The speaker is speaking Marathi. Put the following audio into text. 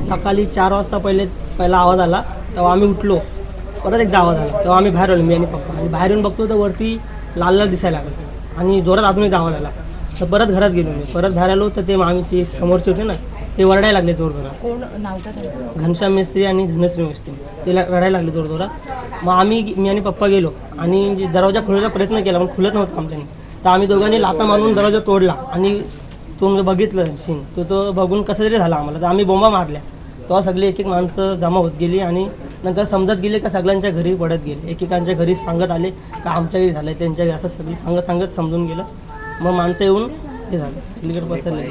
सकाळी 4 वाजता पहिला आवाज आला, तेव्हा आम्ही उठलो. परत एकदा आवाज आला, तेव्हा आम्ही बाहेर आलो, मी आणि पप्पा. आणि बाहेर येऊन बघतो तर वरती लाल लाल दिसायला लागलं आणि जोरात अजून एकदा आवाज आला. तर परत घरात गेलो मी. परत बाहेर आलो तर ते आम्ही ते समोरचे होते ना, ते रडायला लागले जोरजोरात. कोण नाव का त्यांचं? घनश्याम मिस्त्री आणि धनश्री मिस्त्री, ते रडायला लागले जोरजोरात. मग मी आणि पप्पा गेलो आणि दरवाजा खोलायचा प्रयत्न केला, पण खुलत नव्हता आमच्याने. तर आम्ही दोघांनी लाथा मारून दरवाजा तोडला आणि तो बघितलं सीन, तो बघून कसं तरी झाला आम्हाला. तर आम्ही बोंबा मारल्या. तेव्हा सगळे एक एक माणसं जमा होत गेली आणि नंतर समजत गेले का सगळ्यांच्या घरी पडत गेले. एकेकांच्या घरी सांगत आले का आमच्या घरी झालं, त्यांच्या घरी, असं सगळी सांगत समजून गेलं. मग माणसं येऊन हे झालं, सगळीकडे पसरले.